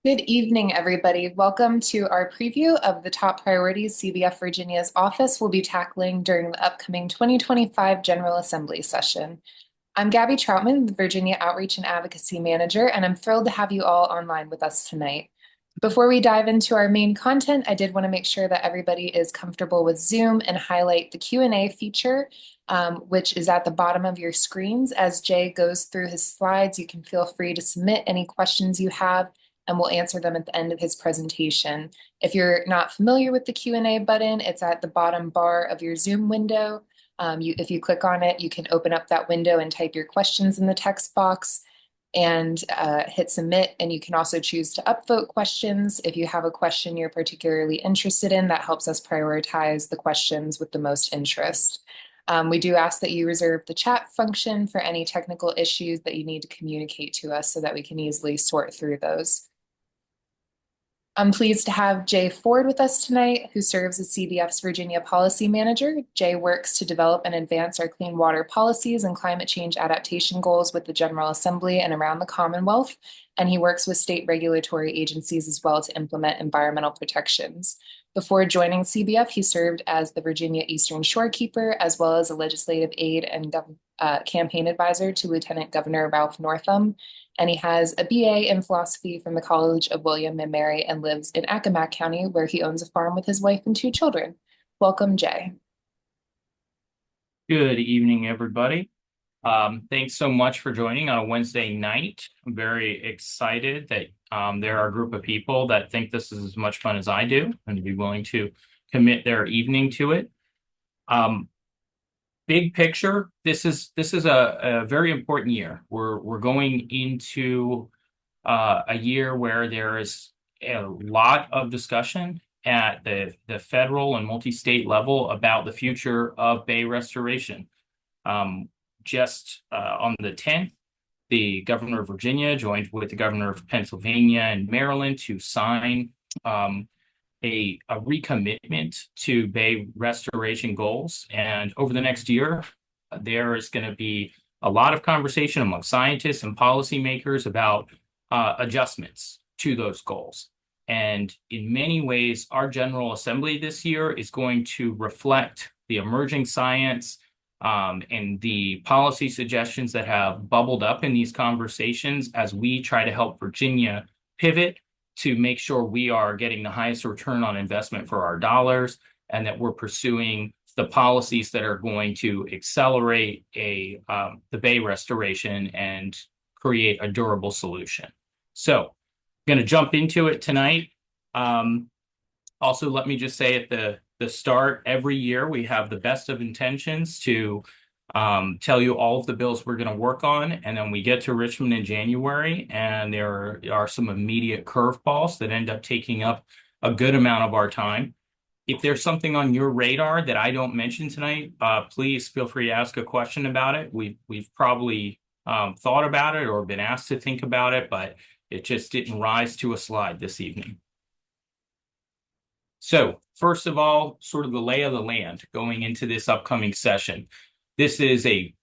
Good evening, everybody. Welcome to our preview of the top priorities CBF Virginia's office will be tackling during the upcoming 2025 General Assembly session. I'm Gabby Troutman, the Virginia Outreach and Advocacy Manager, and I'm thrilled to have you all online with us tonight. Before we dive into our main content, I did want to make sure that everybody is comfortable with Zoom and highlight the Q&A feature, which is at the bottom of your screens. As Jay goes through his slides, you can feel free to submit any questions you have, and we'll answer them at the end of his presentation. If you're not familiar with the Q&A button, it's at the bottom bar of your Zoom window. If you click on it, you can open up that window and type your questions in the text box and hit submit. And you can also choose to upvote questions. If you have a question you're particularly interested in, that helps us prioritize the questions with the most interest. We do ask that you reserve the chat function for any technical issues that you need to communicate to us so that we can easily sort through those. I'm pleased to have Jay Ford with us tonight, who serves as CBF's Virginia Policy Manager. Jay works to develop and advance our clean water policies and climate change adaptation goals with the General Assembly and around the Commonwealth, and he works with state regulatory agencies as well to implement environmental protections. Before joining CBF, he served as the Virginia Eastern Shorekeeper, as well as a legislative aide and campaign advisor to Lieutenant Governor Ralph Northam. And he has a BA in philosophy from the College of William and Mary and lives in Accomack County, where he owns a farm with his wife and two children. Welcome, Jay. Good evening, everybody. Thanks so much for joining on a Wednesday night. I'm very excited that there are a group of people that think this is as much fun as I do and to be willing to commit their evening to it. Big picture, this is a very important year. We're going into a year where there is a lot of discussion at the federal and multi-state level about the future of Bay restoration. Just on the 10th, the governor of Virginia joined with the governor of Pennsylvania and Maryland to sign a recommitment to Bay restoration goals. And over the next year, there is going to be a lot of conversation among scientists and policymakers about adjustments to those goals. And in many ways, our General Assembly this year is going to reflect the emerging science and the policy suggestions that have bubbled up in these conversations as we try to help Virginia pivot to make sure we are getting the highest return on investment for our dollars and that we're pursuing the policies that are going to accelerate the Bay restoration and create a durable solution. So I'm going to jump into it tonight. Also, let me just say at the start, every year we have the best of intentions to tell you all of the bills we're going to work on, and then we get to Richmond in January, and there are some immediate curveballs that end up taking up a good amount of our time. If there's something on your radar that I don't mention tonight, please feel free to ask a question about it. We've probably thought about it or been asked to think about it, but it just didn't rise to a slide this evening. So first of all, sort of the lay of the land going into this upcoming session. This is a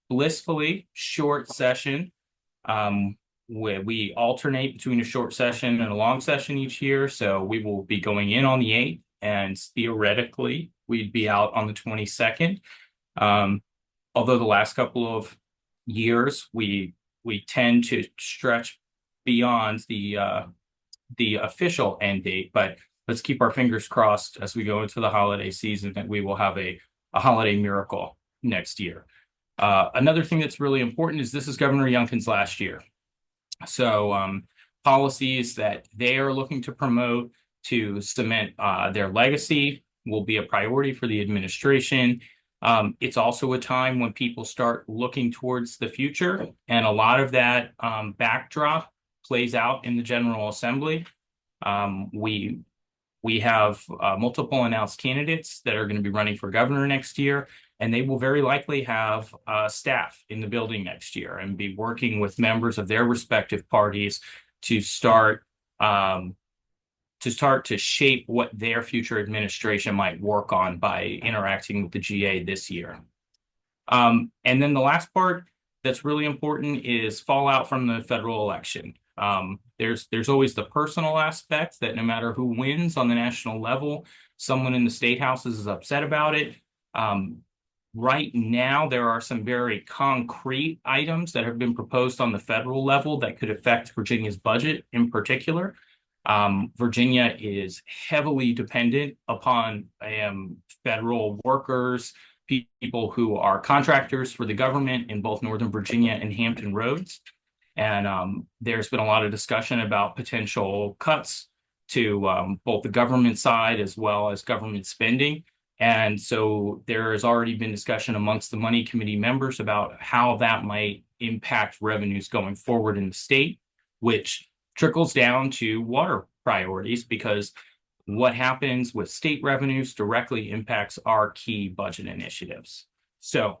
blissfully short session where we alternate between a short session and a long session each year. So we will be going in on the 8th, and theoretically, we'd be out on the 22nd. Although the last couple of years, we tend to stretch beyond the official end date, but let's keep our fingers crossed as we go into the holiday season that we will have a holiday miracle next year. Another thing that's really important is this is Governor Youngkin's last year. So policies that they are looking to promote to cement their legacy will be a priority for the administration. It's also a time when people start looking towards the future, and a lot of that backdrop plays out in the General Assembly. We have multiple announced candidates that are going to be running for governor next year, and they will very likely have staff in the building next year and be working with members of their respective parties to start to shape what their future administration might work on by interacting with the GA this year. And then the last part that's really important is fallout from the federal election. There's always the personal aspect that no matter who wins on the national level, someone in the state houses is upset about it. Um, right now, there are some very concrete items that have been proposed on the federal level that could affect Virginia's budget in particular. Virginia is heavily dependent upon federal workers, people who are contractors for the government in both Northern Virginia and Hampton Roads. And there's been a lot of discussion about potential cuts to both the government side as well as government spending. And so there has already been discussion amongst the Money Committee members about how that might impact revenues going forward in the state, which trickles down to water priorities because what happens with state revenues directly impacts our key budget initiatives. So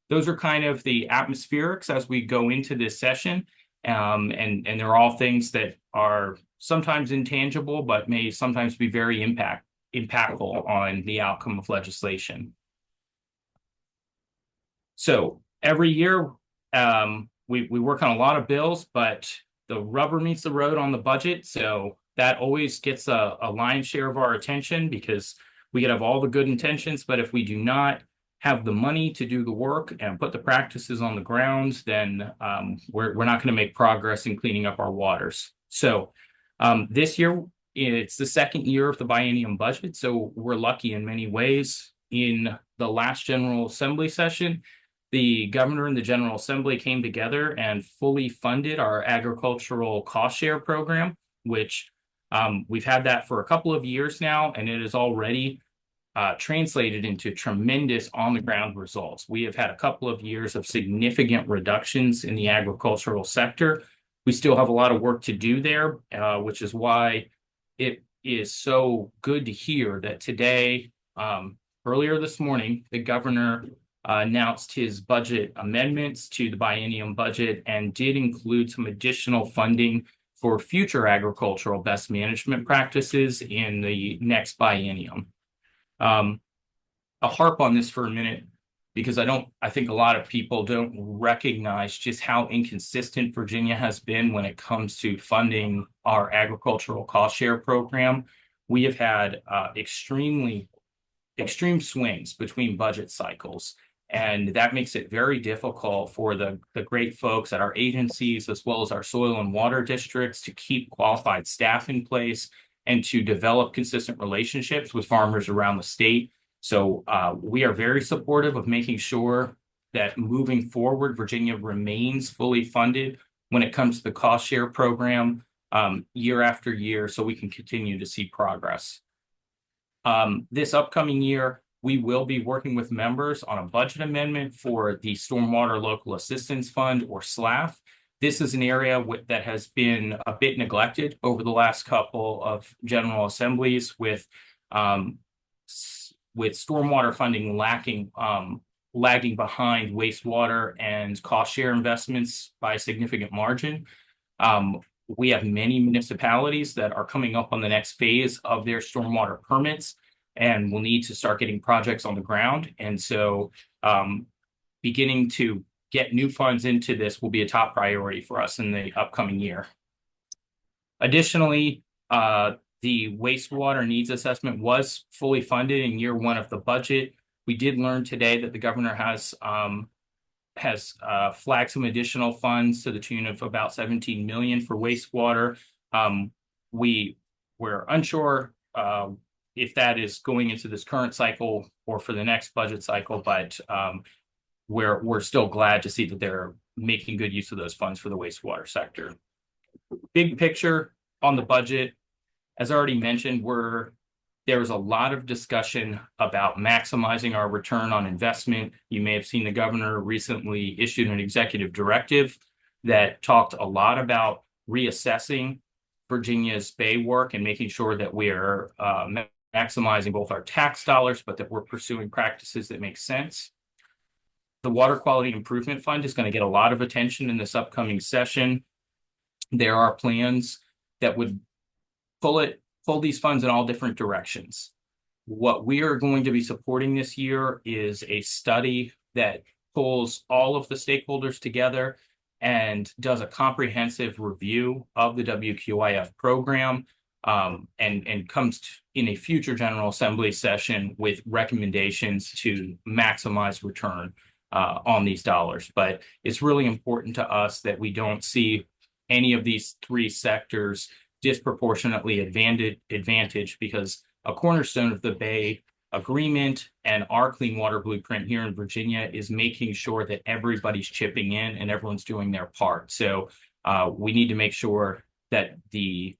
those are kind of the atmospherics as we go into this session. And they're all things that are sometimes intangible, but may sometimes be very impactful on the outcome of legislation. So every year, we work on a lot of bills, but the rubber meets the road on the budget. So that always gets a lion's share of our attention because we could have all the good intentions, but if we do not have the money to do the work and put the practices on the ground, then we're not going to make progress in cleaning up our waters. So this year, it's the second year of the biennium budget. So we're lucky in many ways. In the last General Assembly session, the governor and the General Assembly came together and fully funded our agricultural cost share program, which we've had that for a couple of years now, and it is already translated into tremendous on-the-ground results. We have had a couple of years of significant reductions in the agricultural sector. We still have a lot of work to do there, which is why it is so good to hear that today, earlier this morning, the governor announced his budget amendments to the biennium budget and did include some additional funding for future agricultural best management practices in the next biennium. I'll harp on this for a minute because I think a lot of people don't recognize just how inconsistent Virginia has been when it comes to funding our agricultural cost share program. We have had extreme swings between budget cycles. And that makes it very difficult for the great folks at our agencies, as well as our soil and water districts, to keep qualified staff in place and to develop consistent relationships with farmers around the state. So we are very supportive of making sure that moving forward, Virginia remains fully funded when it comes to the cost share program year after year, so we can continue to see progress. This upcoming year, we will be working with members on a budget amendment for the Stormwater Local Assistance Fund, or SLAF. This is an area that has been a bit neglected over the last couple of General Assemblies with stormwater funding lagging behind wastewater and cost share investments by a significant margin. We have many municipalities that are coming up on the next phase of their stormwater permits and will need to start getting projects on the ground. And so beginning to get new funds into this will be a top priority for us in the upcoming year. Additionally, the wastewater needs assessment was fully funded in year one of the budget. We did learn today that the governor has flagged some additional funds to the tune of about 17 million for wastewater. We're unsure if that is going into this current cycle or for the next budget cycle, but we're still glad to see that they're making good use of those funds for the wastewater sector. Big picture on the budget, as I already mentioned, there was a lot of discussion about maximizing our return on investment. You may have seen the governor recently issued an executive directive that talked a lot about reassessing Virginia's Bay work and making sure that we are maximizing both our tax dollars, but that we're pursuing practices that make sense. The Water Quality Improvement Fund is going to get a lot of attention in this upcoming session. There are plans that would pull these funds in all different directions. What we are going to be supporting this year is a study that pulls all of the stakeholders together and does a comprehensive review of the WQIF program, and comes in a future General Assembly session with recommendations to maximize return on these dollars. But it's really important to us that we don't see any of these three sectors disproportionately advantaged, because a cornerstone of the Bay Agreement and our Clean Water Blueprint here in Virginia is making sure that everybody's chipping in and everyone's doing their part. So we need to make sure that the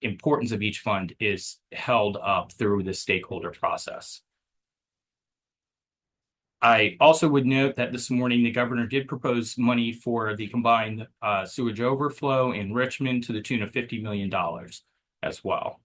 importance of each fund is held up through the stakeholder process. I also would note that this morning the governor did propose money for the combined sewage overflow in Richmond to the tune of $50 million as well.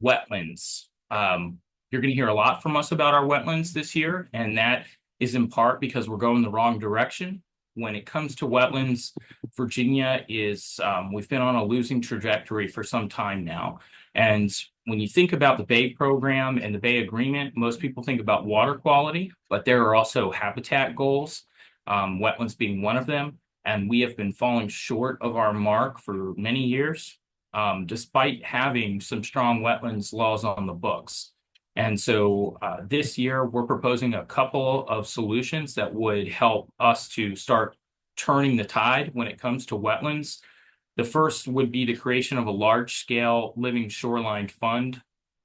Wetlands. You're going to hear a lot from us about our wetlands this year, and that is in part because we're going the wrong direction. When it comes to wetlands, Virginia is, we've been on a losing trajectory for some time now. And when you think about the Bay program and the Bay Agreement, most people think about water quality, but there are also habitat goals, wetlands being one of them. And we have been falling short of our mark for many years, despite having some strong wetlands laws on the books. And so this year, we're proposing a couple of solutions that would help us to start turning the tide when it comes to wetlands. The first would be the creation of a large-scale living shoreline fund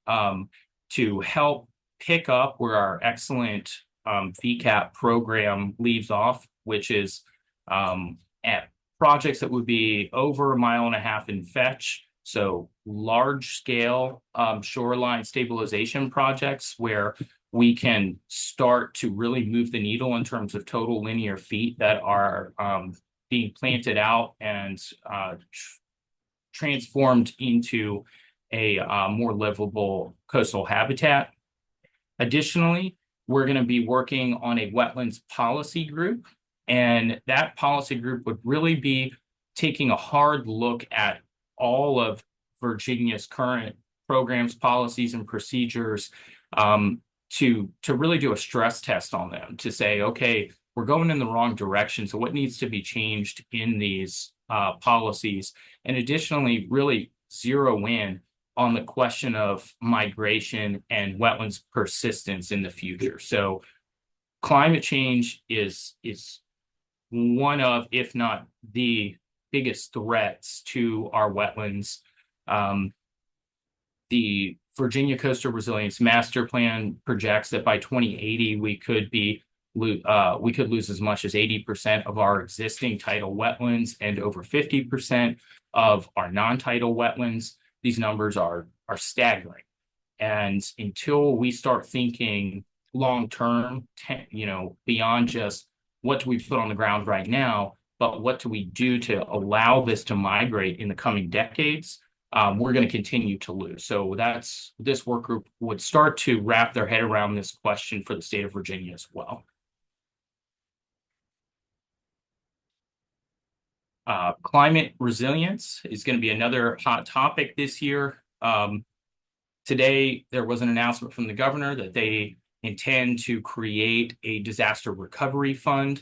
to help pick up where our excellent VCAP program leaves off, which is at projects that would be over 1.5 miles in fetch. So large scale shoreline stabilization projects where we can start to really move the needle in terms of total linear feet that are being planted out and transformed into a more livable coastal habitat. Additionally, we're going to be working on a wetlands policy group, and that policy group would really be taking a hard look at all of Virginia's current programs, policies, and procedures to really do a stress test on them to say, okay, we're going in the wrong direction. So what needs to be changed in these policies? And additionally, really zero in on the question of migration and wetlands persistence in the future. So climate change is one of, if not the biggest threats to our wetlands. The Virginia Coastal Resilience Master Plan projects that by 2080 we could lose as much as 80% of our existing tidal wetlands and over 50% of our non-tidal wetlands. These numbers are staggering. And until we start thinking long-term, beyond just what do we put on the ground right now, but what do we do to allow this to migrate in the coming decades, we're going to continue to lose. So this work group would start to wrap their head around this question for the state of Virginia as well. Climate resilience is going to be another hot topic this year. Today, there was an announcement from the governor that they intend to create a disaster recovery fund.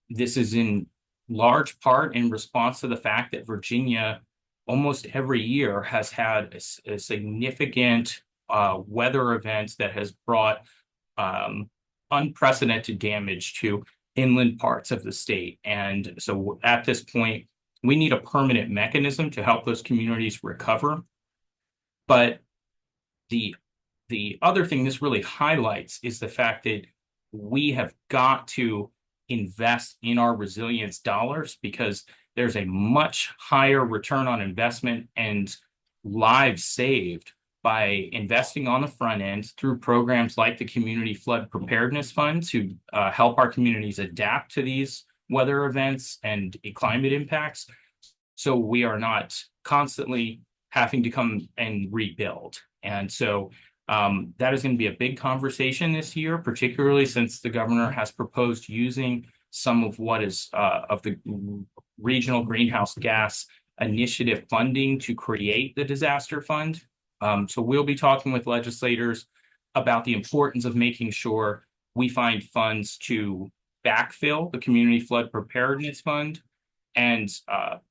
This is in large part in response to the fact that Virginia almost every year has had a significant weather event that has brought unprecedented damage to inland parts of the state. And so at this point, we need a permanent mechanism to help those communities recover. But the other thing this really highlights is the fact that we have got to invest in our resilience dollars, because there's a much higher return on investment and lives saved by investing on the front end through programs like the Community Flood Preparedness Fund to help our communities adapt to these weather events and climate impacts, so we are not constantly having to come and rebuild. And so that is going to be a big conversation this year, particularly since the governor has proposed using some of what is of the regional greenhouse gas initiative funding to create the disaster fund. So we'll be talking with legislators about the importance of making sure we find funds to backfill the Community Flood Preparedness Fund, and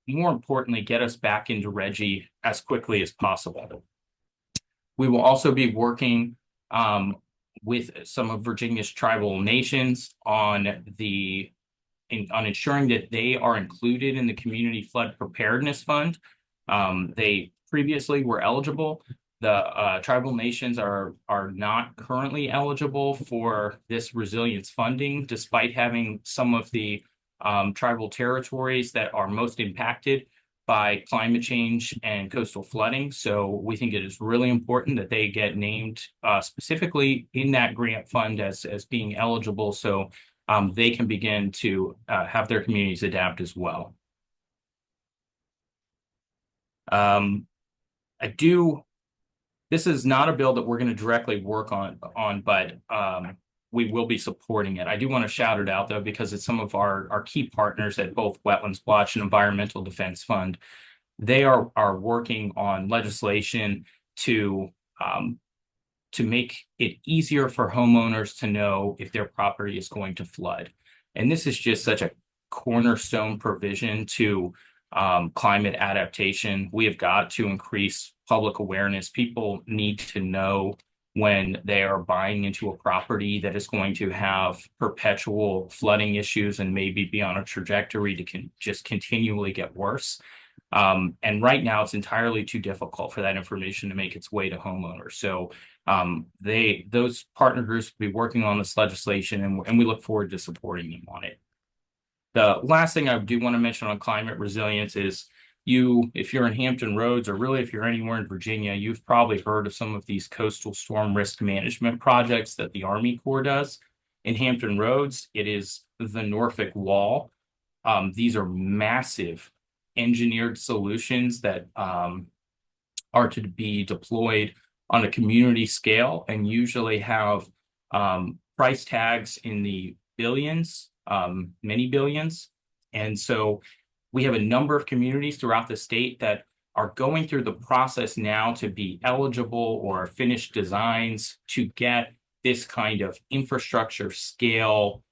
more importantly, get us back into Reggie as quickly as possible. We will also be working with some of Virginia's tribal nations on ensuring that they are included in the Community Flood Preparedness Fund. They previously were eligible. The tribal nations are not currently eligible for this resilience funding, despite having some of the tribal territories that are most impacted by climate change and coastal flooding. So we think it is really important that they get named specifically in that grant fund as being eligible, so they can begin to have their communities adapt as well. This is not a bill that we're going to directly work on, but we will be supporting it. I do want to shout it out, though, because it's some of our key partners at both Wetlands Watch and Environmental Defense Fund. They are working on legislation to make it easier for homeowners to know if their property is going to flood. And this is just such a cornerstone provision to climate adaptation. We have got to increase public awareness. People need to know when they are buying into a property that is going to have perpetual flooding issues and maybe be on a trajectory to just continually get worse. And right now, it's entirely too difficult for that information to make its way to homeowners. So those partner groups will be working on this legislation, and we look forward to supporting them on it. The last thing I do want to mention on climate resilience is if you're in Hampton Roads, or really if you're anywhere in Virginia, you've probably heard of some of these coastal storm risk management projects that the Army Corps does. In Hampton Roads, it is the Norfolk Wall. These are massive engineered solutions that are to be deployed on a community scale and usually have price tags in the billions, many billions. And so we have a number of communities throughout the state that are going through the process now to be eligible or finish designs to get this kind of infrastructure scale,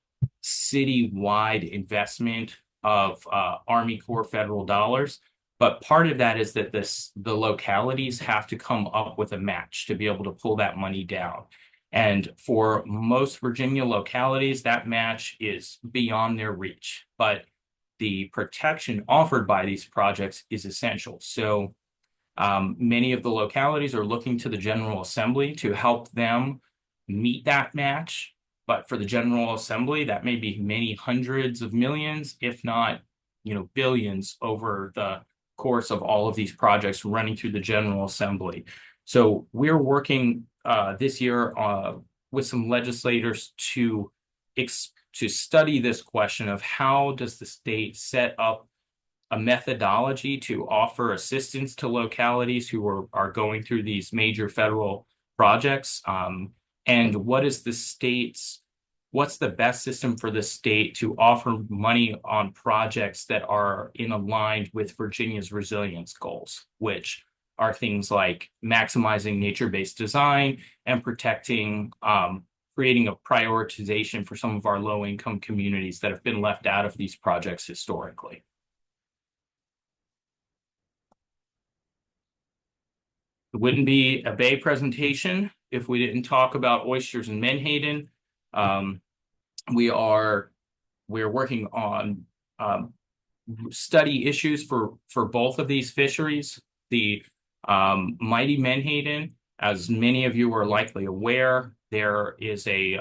citywide investment of Army Corps federal dollars. But part of that is that the localities have to come up with a match to be able to pull that money down. And for most Virginia localities, that match is beyond their reach. But the protection offered by these projects is essential. So many of the localities are looking to the General Assembly to help them meet that match. But for the General Assembly, that may be many hundreds of millions, if not, billions over the course of all of these projects running through the General Assembly. So we're working this year with some legislators to study this question of how does the state set up a methodology to offer assistance to localities who are going through these major federal projects, and what's the best system for the state to offer money on projects that are aligned with Virginia's resilience goals, which are things like maximizing nature-based design and protecting, creating a prioritization for some of our low-income communities that have been left out of these projects historically. It wouldn't be a Bay presentation if we didn't talk about oysters in Menhaden. We're working on study issues for both of these fisheries. The mighty Menhaden, as many of you are likely aware, there is a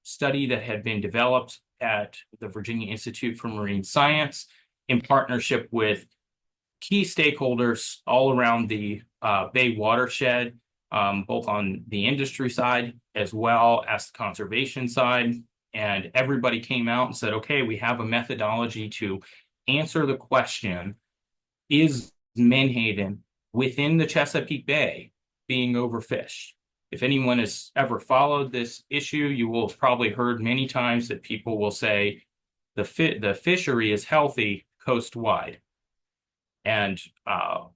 study that had been developed at the Virginia Institute for Marine Science in partnership with key stakeholders all around the Bay watershed, both on the industry side as well as the conservation side. And everybody came out and said, okay, we have a methodology to answer the question, is Menhaden within the Chesapeake Bay being overfished? If anyone has ever followed this issue, you will have probably heard many times that people will say the fishery is healthy coast-wide. And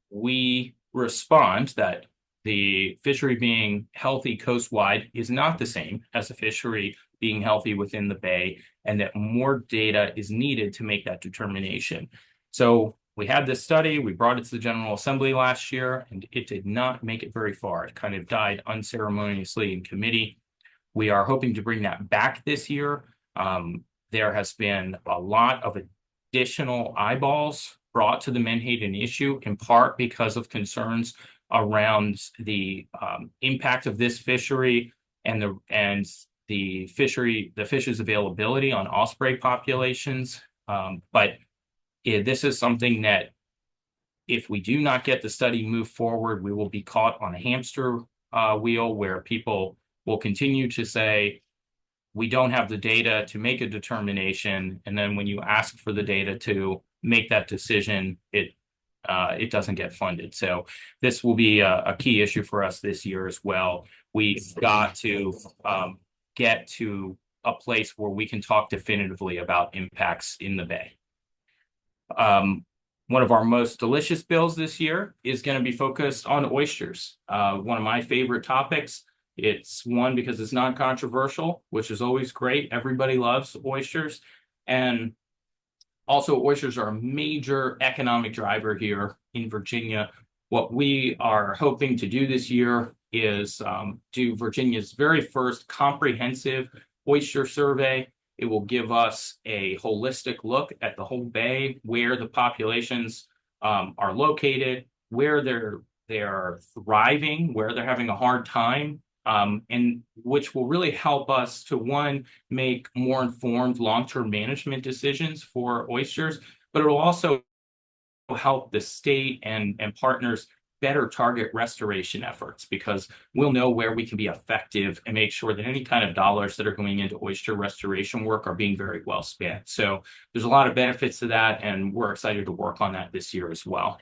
we respond that the fishery being healthy coast-wide is not the same as a fishery being healthy within the bay, and that more data is needed to make that determination. So we had this study, we brought it to the General Assembly last year, and it did not make it very far. It kind of died unceremoniously in committee. We are hoping to bring that back this year. There has been a lot of additional eyeballs brought to the Menhaden issue, in part because of concerns around the impact of this fishery and the fish's availability on osprey populations. But this is something that, if we do not get the study moved forward, we will be caught on a hamster wheel where people will continue to say, we don't have the data to make a determination. And then when you ask for the data to make that decision, it doesn't get funded. So this will be a key issue for us this year as well. We've got to get to a place where we can talk definitively about impacts in the bay. One of our most delicious bills this year is going to be focused on oysters. One of my favorite topics. It's one because it's non-controversial, which is always great. Everybody loves oysters. And also, oysters are a major economic driver here in Virginia. What we are hoping to do this year is do Virginia's very first comprehensive oyster survey. It will give us a holistic look at the whole bay, where the populations are located, where they're thriving, where they're having a hard time, and which will really help us to, one, make more informed long-term management decisions for oysters, but it will also help the state and partners better target restoration efforts, because we'll know where we can be effective and make sure that any kind of dollars that are going into oyster restoration work are being very well spent. So there's a lot of benefits to that, and we're excited to work on that this year as well.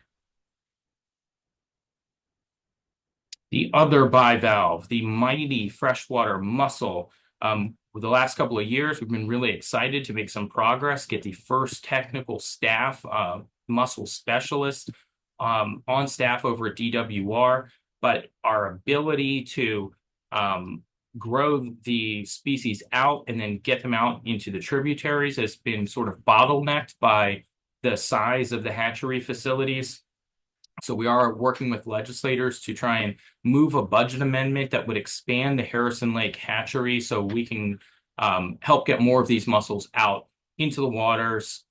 The other bivalve, the mighty freshwater mussel. With the last couple of years, we've been really excited to make some progress, get the first technical staff, mussel specialist on staff over at DWR, but our ability to grow the species out and then get them out into the tributaries has been sort of bottlenecked by the size of the hatchery facilities. So we are working with legislators to try and move a budget amendment that would expand the Harrison Lake hatchery so we can help get more of these mussels out into the waters,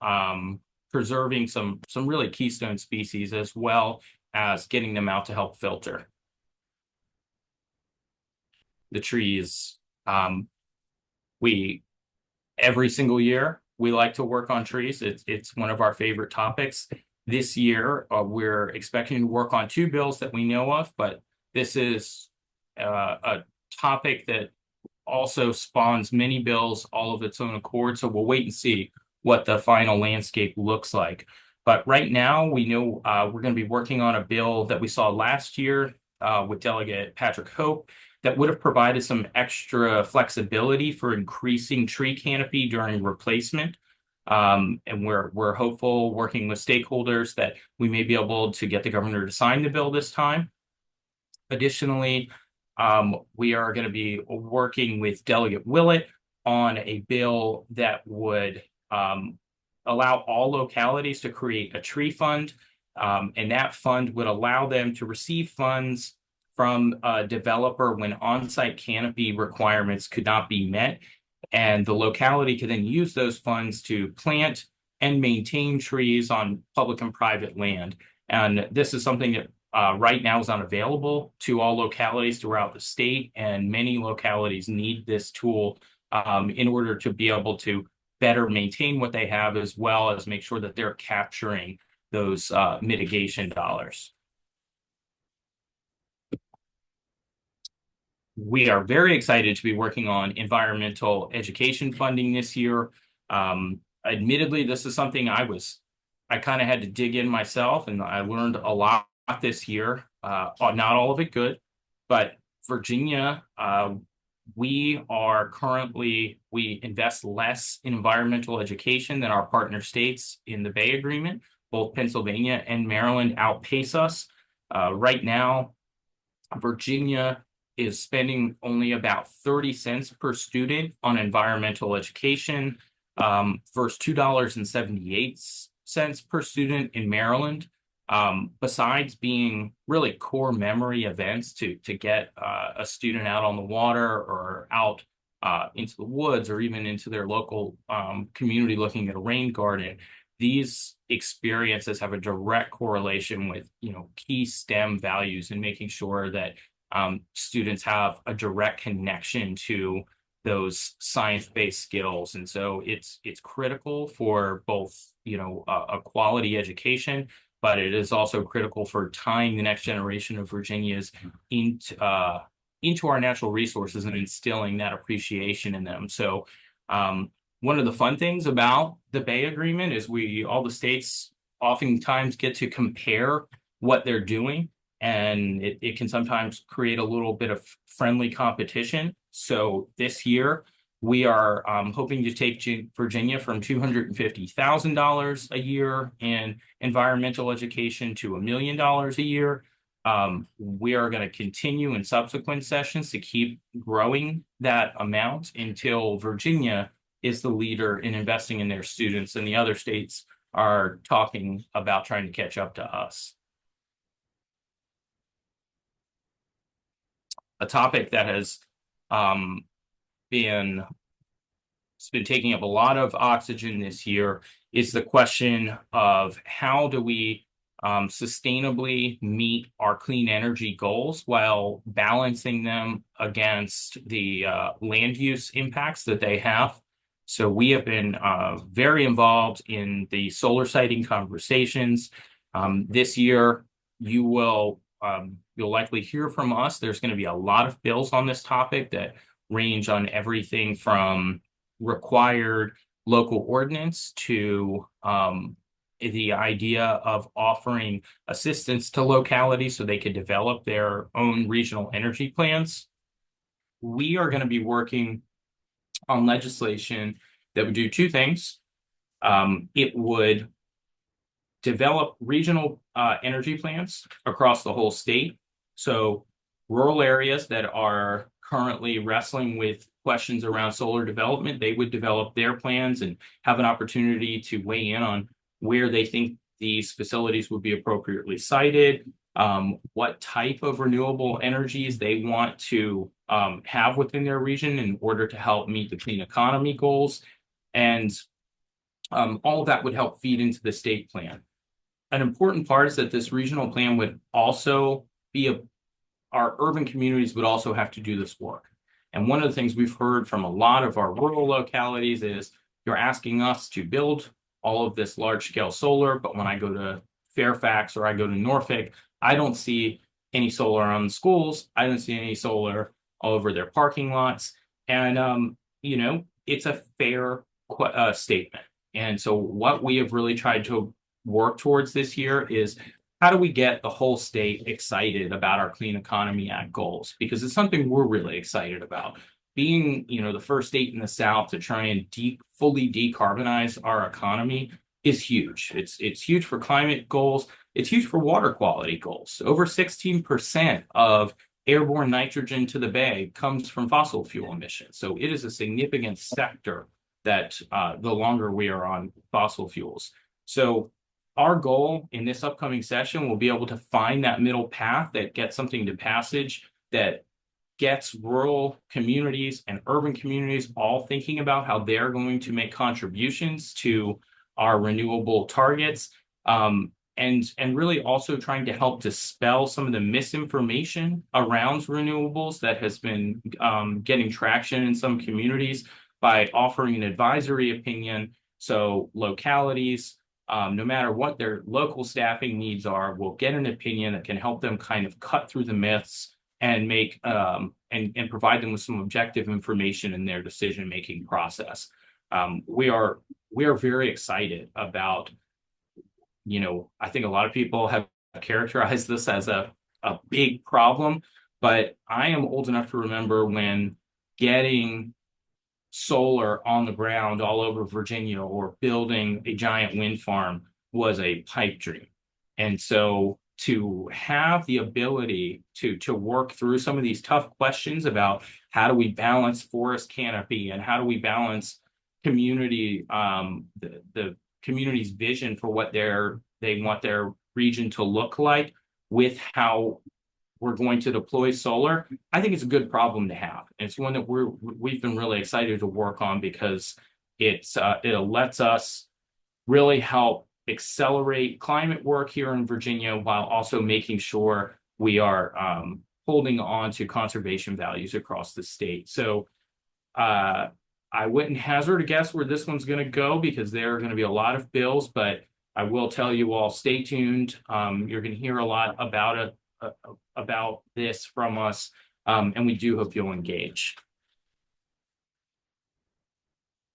preserving some really keystone species, as well as getting them out to help filter the trees. Every single year, we like to work on trees. It's one of our favorite topics. This year, we're expecting to work on 2 bills that we know of, but this is a topic that also spawns many bills all of its own accord. So we'll wait and see what the final landscape looks like. But right now, we know we're going to be working on a bill that we saw last year with Delegate Patrick Hope that would have provided some extra flexibility for increasing tree canopy during replacement. And we're hopeful, working with stakeholders, that we may be able to get the governor to sign the bill this time. Additionally, we are going to be working with Delegate Willett on a bill that would allow all localities to create a tree fund, and that fund would allow them to receive funds from a developer when on-site canopy requirements could not be met. And the locality could then use those funds to plant and maintain trees on public and private land. And this is something that right now is unavailable to all localities throughout the state. And many localities need this tool in order to be able to better maintain what they have, as well as make sure that they're capturing those mitigation dollars. We are very excited to be working on environmental education funding this year. Admittedly, this is something I kind of had to dig in myself, and I learned a lot this year. Not all of it good, but Virginia, we invest less in environmental education than our partner states in the Bay Agreement. Both Pennsylvania and Maryland outpace us. Right now, Virginia is spending only about 30 cents per student on environmental education, versus $2.78 per student in Maryland. Besides being really core memory events to get a student out on the water or out into the woods or even into their local community looking at a rain garden, these experiences have a direct correlation with, key STEM values and making sure that students have a direct connection to those science-based skills. And so it's critical for both, a quality education, but it is also critical for tying the next generation of Virginias into our natural resources and instilling that appreciation in them. So one of the fun things about the Bay Agreement is all the states oftentimes get to compare what they're doing, and it can sometimes create a little bit of friendly competition. So this year, we are hoping to take Virginia from $250,000 a year in environmental education to $1 million a year. We are going to continue in subsequent sessions to keep growing that amount until Virginia is the leader in investing in their students, and the other states are talking about trying to catch up to us. A topic that has been taking up a lot of oxygen this year is the question of how do we sustainably meet our clean energy goals while balancing them against the land use impacts that they have. So we have been very involved in the solar siting conversations. This year, you'll likely hear from us. There's going to be a lot of bills on this topic that range on everything from required local ordinance to the idea of offering assistance to localities so they could develop their own regional energy plans. We are going to be working on legislation that would do two things. It would develop regional energy plans across the whole state. So rural areas that are currently wrestling with questions around solar development, they would develop their plans and have an opportunity to weigh in on where they think these facilities would be appropriately sited, what type of renewable energies they want to have within their region in order to help meet the clean economy goals. And all of that would help feed into the state plan. An important part is that this regional plan would also be our urban communities would also have to do this work. And one of the things we've heard from a lot of our rural localities is you're asking us to build all of this large scale solar, but when I go to Fairfax or I go to Norfolk, I don't see any solar on the schools. I don't see any solar all over their parking lots. And, it's a fair statement. And so what we have really tried to work towards this year is how do we get the whole state excited about our Clean Economy Act goals? Because it's something we're really excited about. Being, the first state in the South to try and fully decarbonize our economy is huge. It's huge for climate goals. It's huge for water quality goals. Over 16% of airborne nitrogen to the Bay comes from fossil fuel emissions. So it is a significant sector that the longer we are on fossil fuels. So our goal in this upcoming session will be able to find that middle path that gets something to passage that gets rural communities and urban communities all thinking about how they're going to make contributions to our renewable targets, and really also trying to help dispel some of the misinformation around renewables that has been getting traction in some communities by offering an advisory opinion. So localities, no matter what their local staffing needs are, will get an opinion that can help them kind of cut through the myths and make and provide them with some objective information in their decision-making process. We are very excited about, I think a lot of people have characterized this as a big problem, but I am old enough to remember when getting solar on the ground all over Virginia or building a giant wind farm was a pipe dream. And so to have the ability to work through some of these tough questions about how do we balance forest canopy and how do we balance community, the community's vision for what they want their region to look like with how we're going to deploy solar. I think it's a good problem to have. And it's one that we've been really excited to work on because it lets us really help accelerate climate work here in Virginia while also making sure we are holding on to conservation values across the state. So I wouldn't hazard a guess where this one's going to go because there are going to be a lot of bills, but I will tell you all, stay tuned. You're going to hear a lot about this from us, and we do hope you'll engage.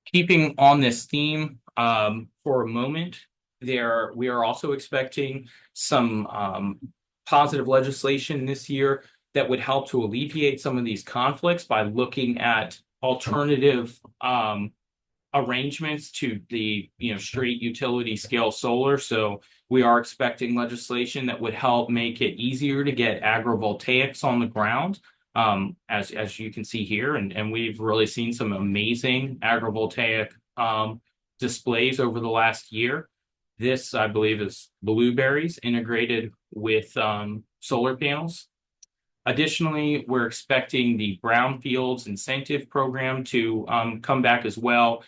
Keeping on this theme for a moment, we are also expecting some positive legislation this year that would help to alleviate some of these conflicts by looking at alternative arrangements to the straight utility scale solar. So we are expecting legislation that would help make it easier to get agrivoltaics on the ground, as you can see here, and we've really seen some amazing agrivoltaic displays over the last year. This, I believe, is blueberries integrated with solar panels. Additionally, we're expecting the Brownfields Incentive Program to come back as well.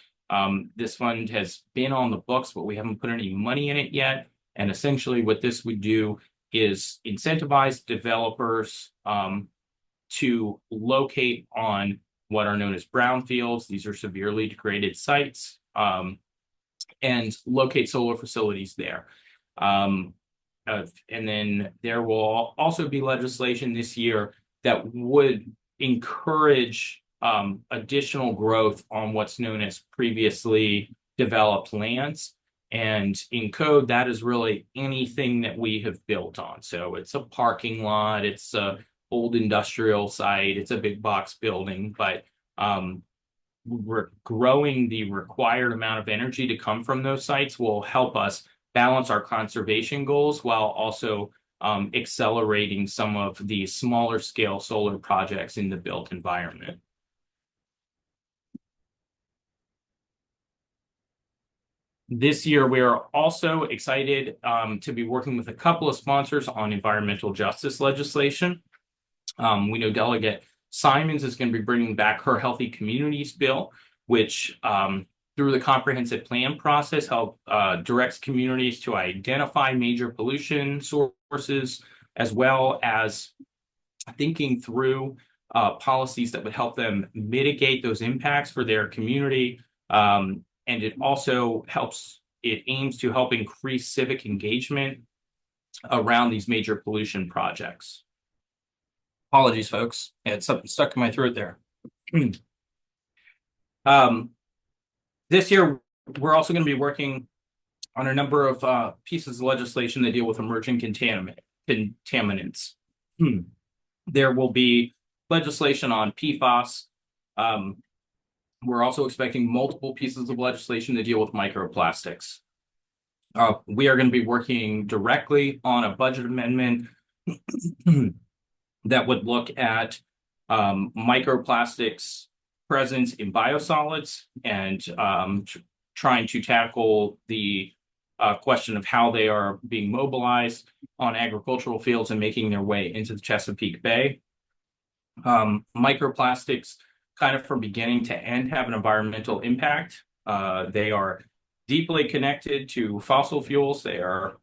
This fund has been on the books, but we haven't put any money in it yet. And essentially what this would do is incentivize developers to locate on what are known as brownfields. These are severely degraded sites, and locate solar facilities there. And then there will also be legislation this year that would encourage additional growth on what's known as previously developed lands. And in code, that is really anything that we have built on. So it's a parking lot, it's a old industrial site, it's a big box building, but we're growing the required amount of energy to come from those sites will help us balance our conservation goals while also accelerating some of the smaller scale solar projects in the built environment. This year, we are also excited to be working with a couple of sponsors on environmental justice legislation. We know Delegate Simons is going to be bringing back her Healthy Communities bill, which through the comprehensive plan process directs communities to identify major pollution sources, as well as thinking through policies that would help them mitigate those impacts for their community. And it also aims to help increase civic engagement around these major pollution projects. Apologies, folks. I had something stuck in my throat there. This year, we're also going to be working on a number of pieces of legislation that deal with emerging contaminants. There will be legislation on PFAS. We're also expecting multiple pieces of legislation to deal with microplastics. We are going to be working directly on a budget amendment that would look at microplastics presence in biosolids and trying to tackle the question of how they are being mobilized on agricultural fields and making their way into the Chesapeake Bay. Microplastics, kind of from beginning to end, have an environmental impact. They are deeply connected to fossil fuels. They are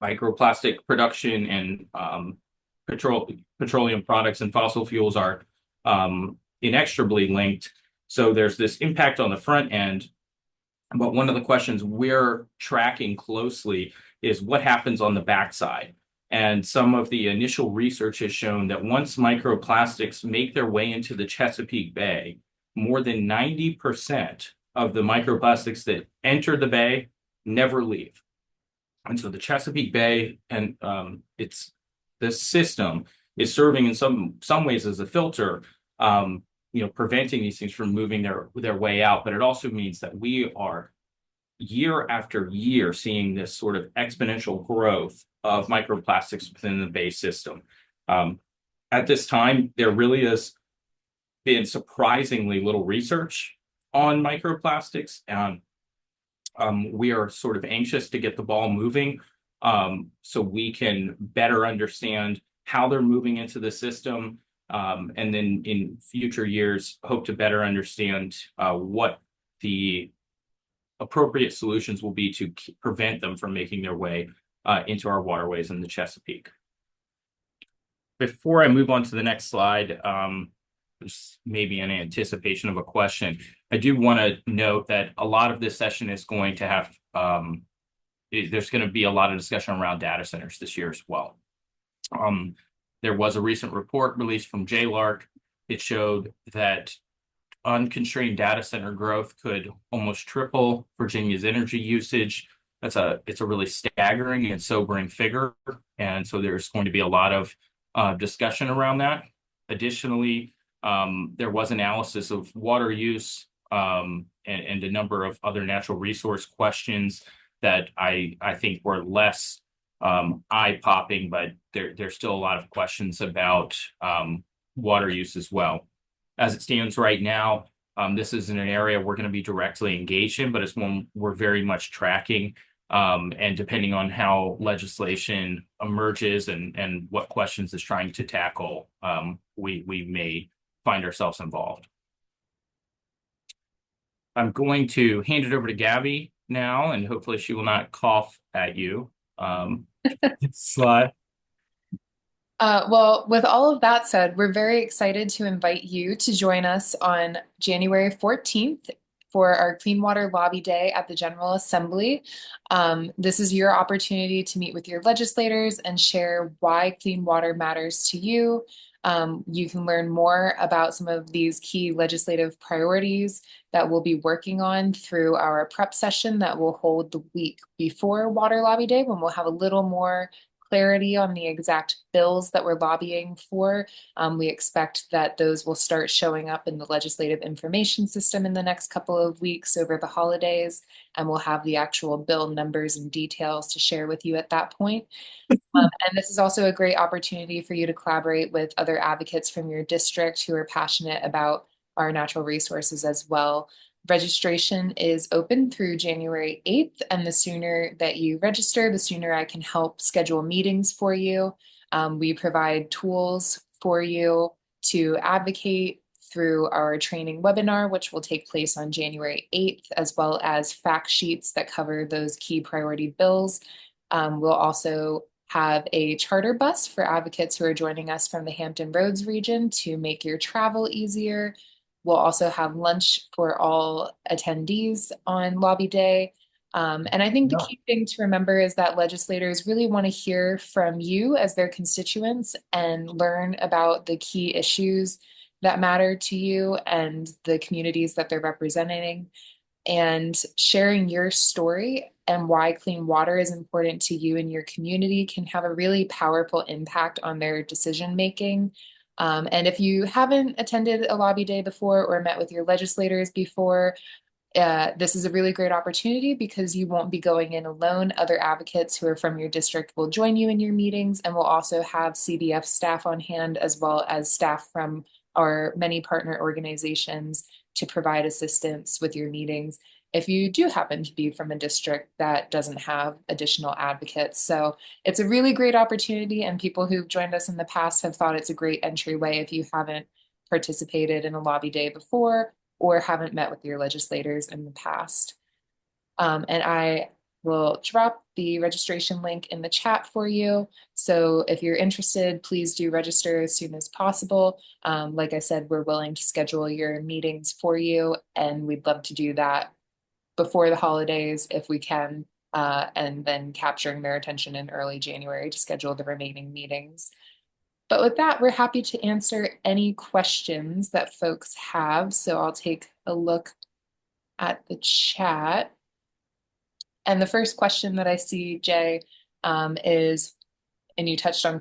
microplastic production and petroleum products and fossil fuels are inextricably linked. So there's this impact on the front end. But one of the questions we're tracking closely is what happens on the backside. And some of the initial research has shown that once microplastics make their way into the Chesapeake Bay, more than 90% of the microplastics that enter the bay never leave. And so the Chesapeake Bay and this system is serving in some ways as a filter, preventing these things from moving their way out. But it also means that we are year after year seeing this sort of exponential growth of microplastics within the bay system. Um, at this time, there really has been surprisingly little research on microplastics. We are sort of anxious to get the ball moving so we can better understand how they're moving into the system. And then in future years, hope to better understand what the appropriate solutions will be to prevent them from making their way into our waterways in the Chesapeake. Before I move on to the next slide, just maybe in anticipation of a question, I do want to note that a lot of this session is going to have, there's going to be a lot of discussion around data centers this year as well. There was a recent report released from JLARC. It showed that unconstrained data center growth could almost triple Virginia's energy usage. It's a really staggering and sobering figure. And so there's going to be a lot of discussion around that. Additionally, there was analysis of water use and a number of other natural resource questions that I think were less eye-popping, but there's still a lot of questions about water use as well. As it stands right now, this isn't an area we're going to be directly engaged in, but it's one we're very much tracking. And depending on how legislation emerges and what questions it's trying to tackle, we may find ourselves involved. I'm going to hand it over to Gabby now, and hopefully she will not cough at you. Slide. Well, with all of that said, we're very excited to invite you to join us on January 14th for our Clean Water Lobby Day at the General Assembly. This is your opportunity to meet with your legislators and share why clean water matters to you. You can learn more about some of these key legislative priorities that we'll be working on through our prep session that will hold the week before Water Lobby Day, when we'll have a little more clarity on the exact bills that we're lobbying for. We expect that those will start showing up in the legislative information system in the next couple of weeks over the holidays, and we'll have the actual bill numbers and details to share with you at that point. And this is also a great opportunity for you to collaborate with other advocates from your district who are passionate about our natural resources as well. Registration is open through January 8th, and the sooner that you register, the sooner I can help schedule meetings for you. We provide tools for you to advocate through our training webinar, which will take place on January 8th, as well as fact sheets that cover those key priority bills. We'll also have a charter bus for advocates who are joining us from the Hampton Roads region to make your travel easier. We'll also have lunch for all attendees on Lobby Day. And I think the key thing to remember is that legislators really want to hear from you as their constituents and learn about the key issues that matter to you and the communities that they're representing. And sharing your story and why clean water is important to you and your community can have a really powerful impact on their decision making. And if you haven't attended a lobby day before or met with your legislators before, this is a really great opportunity because you won't be going in alone. Other advocates who are from your district will join you in your meetings, and we'll also have CBF staff on hand as well as staff from our many partner organizations to provide assistance with your meetings if you do happen to be from a district that doesn't have additional advocates. So it's a really great opportunity, and people who've joined us in the past have thought it's a great entryway if you haven't participated in a lobby day before or haven't met with your legislators in the past. And I will drop the registration link in the chat for you. So if you're interested, please do register as soon as possible. Like I said, we're willing to schedule your meetings for you, and we'd love to do that before the holidays if we can, and then capturing their attention in early January to schedule the remaining meetings. But with that, we're happy to answer any questions that folks have. So I'll take a look at the chat. And the first question that I see, Jay, is, and you touched on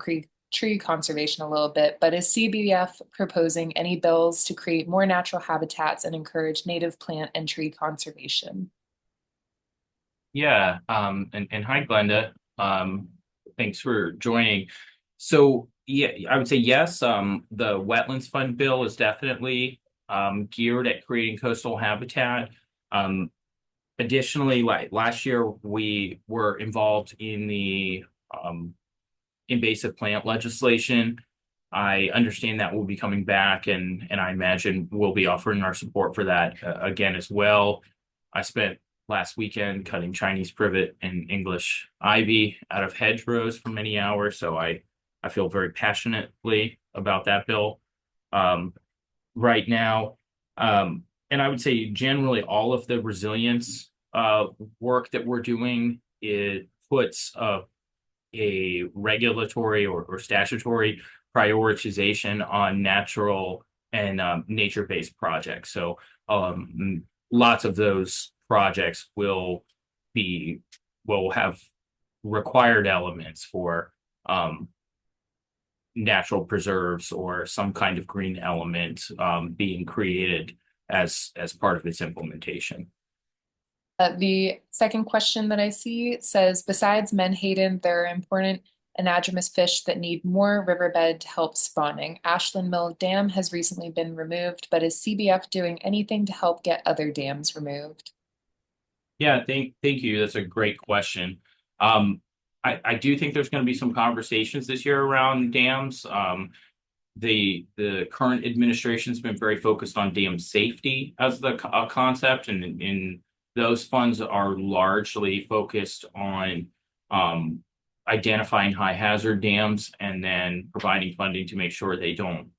tree conservation a little bit, but is CBF proposing any bills to create more natural habitats and encourage native plant and tree conservation? Yeah, and hi, Glenda. Thanks for joining. So, yeah, I would say yes. The Wetlands Fund bill is definitely geared at creating coastal habitat. Um, Additionally, like last year, we were involved in the um, invasive plant legislation. I understand that will be coming back, and I imagine we'll be offering our support for that again as well. I spent last weekend cutting Chinese privet and English ivy out of hedgerows for many hours, so I feel very passionately about that bill right now. And I would say generally all of the resilience work that we're doing, it puts a regulatory or statutory prioritization on natural and nature-based projects. So lots of those projects be will have required elements for um, natural preserves or some kind of green element being created as part of its implementation. The second question that I see says, besides menhaden, there are important anadromous fish that need more riverbed to help spawning. Ashland Mill Dam has recently been removed, but is CBF doing anything to help get other dams removed? Yeah, thank you. That's a great question. Um, I do think there's going to be some conversations this year around dams. The current administration's been very focused on dam safety as the concept, and those funds are largely focused on um, identifying high hazard dams and then providing funding to make sure they don't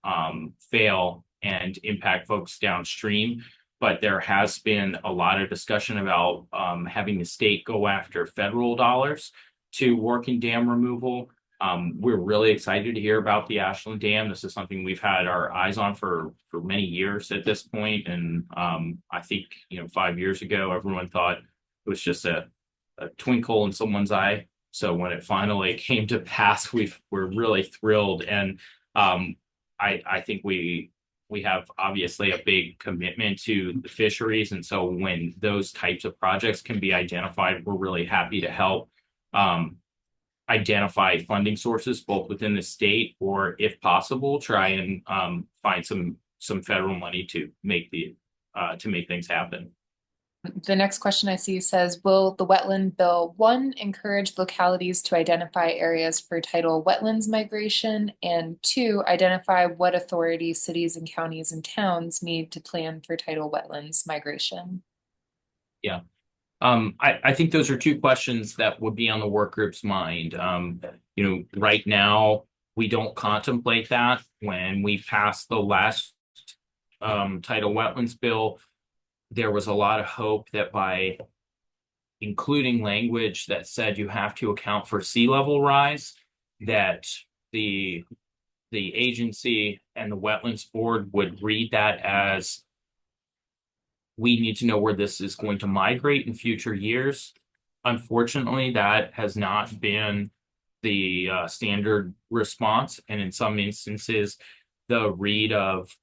fail and impact folks downstream. But there has been a lot of discussion about having the state go after federal dollars to work in dam removal. We're really excited to hear about the Ashland Dam. This is something we've had our eyes on for many years at this point, and I think 5 years ago everyone thought it was just a twinkle in someone's eye. So when it finally came to pass, we're really thrilled, and um, I think we have obviously a big commitment to the fisheries, and so when those types of projects can be identified, we're really happy to help. Um, Identify funding sources both within the state or if possible try and find some federal money to make things happen. The next question I see says, will the Wetland Bill 1 encourage localities to identify areas for tidal wetlands migration? And 2, identify what authority cities and counties and towns need to plan for tidal wetlands migration? Yeah. I think those are two questions that would be on the work group's mind. Right now we don't contemplate that. When we passed the last tidal wetlands bill, there was a lot of hope that by including language that said you have to account for sea level rise, that the the agency and the wetlands board would read that as we need to know where this is going to migrate in future years. Unfortunately, that has not been the standard response, and in some instances, the read of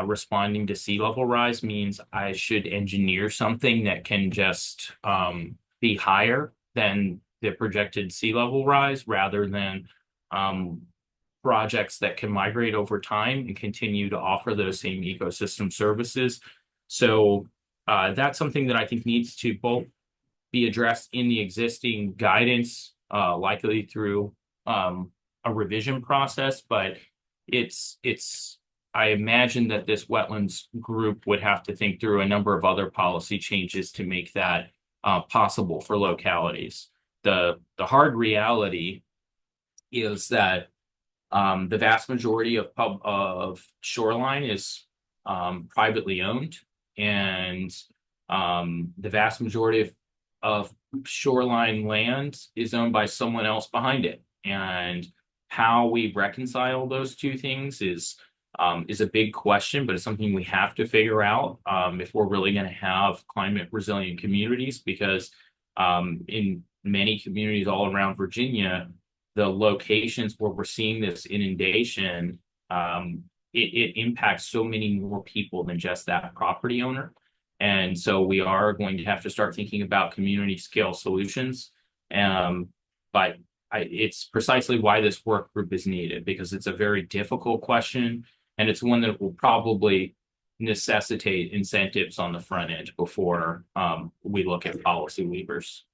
responding to sea level rise means I should engineer something that can just be higher than the projected sea level rise rather than um, projects that can migrate over time and continue to offer those same ecosystem services. So that's something that I think needs to both be addressed in the existing guidance, likely through a revision process, but it's I imagine that this wetlands group would have to think through a number of other policy changes to make that possible for localities. The hard reality is that the vast majority of shoreline is privately owned, and the vast majority of shoreline land is owned by someone else behind it. And how we reconcile those two things is a big question, but it's something we have to figure out if we're really going to have climate resilient communities, because in many communities all around Virginia, the locations where we're seeing this inundation, it impacts so many more people than just that property owner. And so we are going to have to start thinking about community scale solutions. Um, but it's precisely why this work group is needed, because it's a very difficult question, and it's one that will probably necessitate incentives on the front end before we look at policy levers.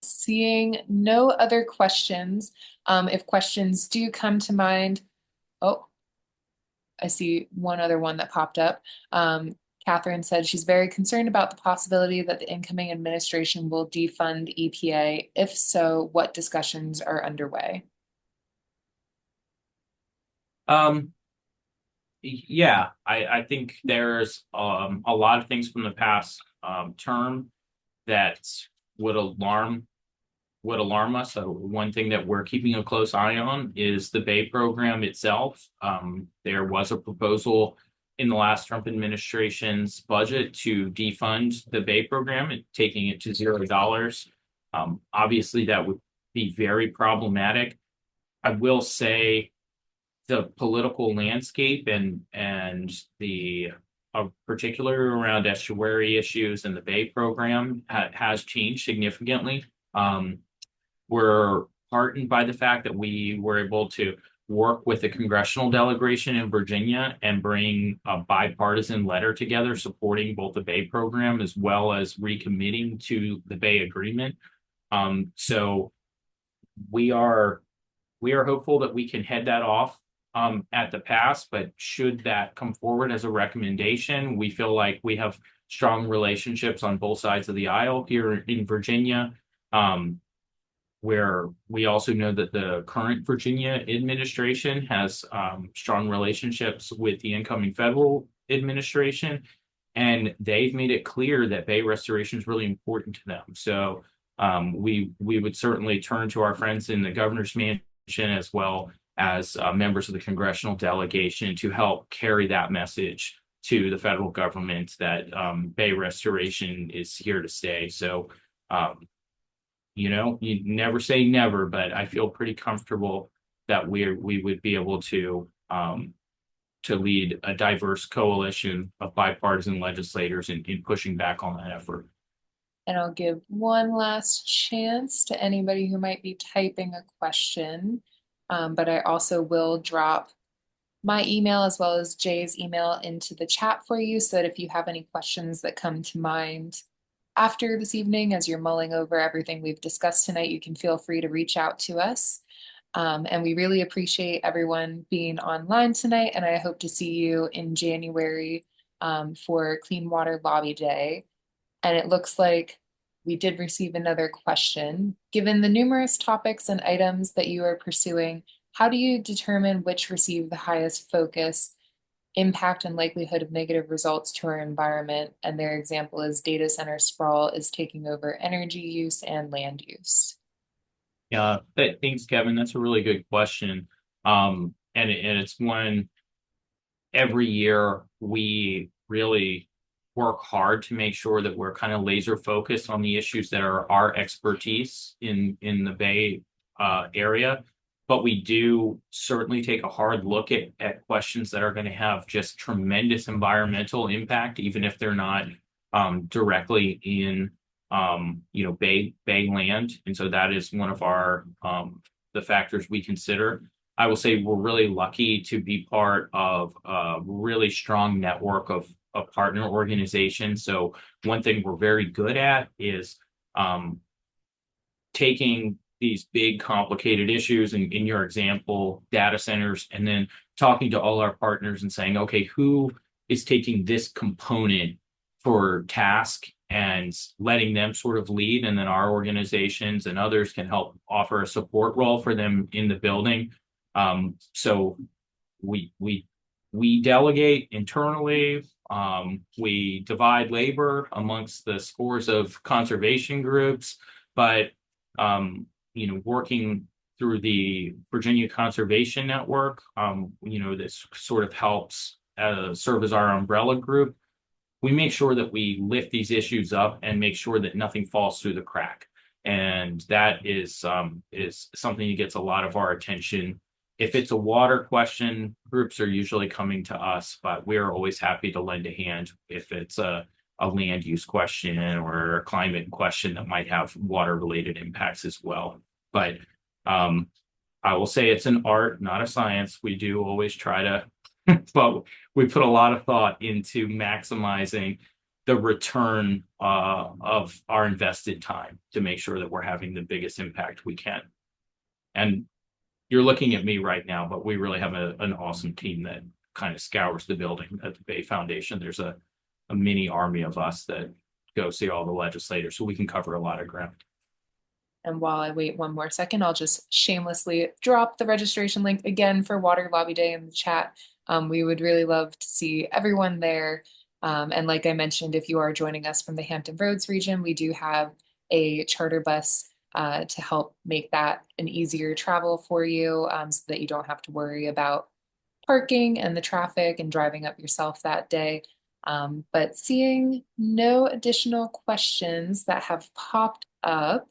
Seeing no other questions, if questions do come to mind, oh, I see one other one that popped up. Catherine said she's very concerned about the possibility that the incoming administration will defund EPA. If so, what discussions are underway? Um, yeah, I think there's a lot of things from the past term that would alarm would alarm us. So one thing that we're keeping a close eye on is the Bay program itself. There was a proposal in the last Trump administration's budget to defund the Bay program and taking it to $0. Obviously, that would be very problematic. I will say the political landscape and the particular around estuary issues and the Bay program has changed significantly. We're heartened by the fact that we were able to work with the congressional delegation in Virginia and bring a bipartisan letter together supporting both the Bay program as well as recommitting to the Bay Agreement. So we are we are hopeful that we can head that off at the pass, but should that come forward as a recommendation, we feel like we have strong relationships on both sides of the aisle here in Virginia. Where we also know that the current Virginia administration has strong relationships with the incoming federal administration, and they've made it clear that Bay restoration is really important to them. So we would certainly turn to our friends in the governor's mansion as well as members of the congressional delegation to help carry that message to the federal government that Bay restoration is here to stay. So um, you never say never, but I feel pretty comfortable that we would be able to lead a diverse coalition of bipartisan legislators in pushing back on that effort. And I'll give one last chance to anybody who might be typing a question. But I also will drop my email as well as Jay's email into the chat for you so that if you have any questions that come to mind after this evening as you're mulling over everything we've discussed tonight, you can feel free to reach out to us. And we really appreciate everyone being online tonight. And I hope to see you in January for Clean Water Lobby Day. And it looks like we did receive another question. Given the numerous topics and items that you are pursuing, how do you determine which receive the highest focus, impact, and likelihood of negative results to our environment? And their example is data center sprawl is taking over energy use and land use. Yeah, thanks, Kevin. That's a really good question. And it's one every year we really work hard to make sure that we're kind of laser focused on the issues that are our expertise in the Bay area. But we do certainly take a hard look at questions that are going to have just tremendous environmental impact, even if they're not directly in Bay land. And so that is one of our the factors we consider. I will say we're really lucky to be part of a really strong network of partner organizations. So one thing we're very good at is taking these big complicated issues in your example, data centers, and then talking to all our partners and saying, okay, who is taking this component for task and letting them sort of lead, and then our organizations and others can help offer a support role for them in the building. So we delegate internally. We divide labor amongst the scores of conservation groups, but working through the Virginia Conservation Network, this sort of helps serve as our umbrella group. We make sure that we lift these issues up and make sure that nothing falls through the crack. And that is something that gets a lot of our attention. If it's a water question, groups are usually coming to us, but we're always happy to lend a hand if it's a land use question or a climate question that might have water related impacts as well. But I will say it's an art, not a science. We do always try to, but we put a lot of thought into maximizing the return of our invested time to make sure that we're having the biggest impact we can. And you're looking at me right now, but we really have an awesome team that kind of scours the building at the Bay Foundation. There's a mini army of us that go see all the legislators, so we can cover a lot of ground. And while I wait one more second, I'll just shamelessly drop the registration link again for Water Lobby Day in the chat. We would really love to see everyone there. And like I mentioned, if you are joining us from the Hampton Roads region, we do have a charter bus to help make that an easier travel for you so that you don't have to worry about parking and the traffic and driving up yourself that day. But seeing no additional questions that have popped up,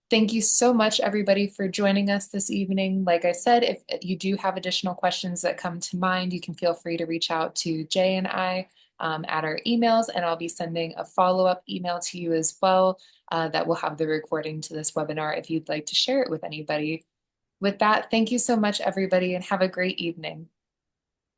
thank you so much, everybody, for joining us this evening. Like I said, if you do have additional questions that come to mind, you can feel free to reach out to Jay and I at our emails, and I'll be sending a follow-up email to you as well that will have the recording to this webinar if you'd like to share it with anybody. With that, thank you so much, everybody, and have a great evening.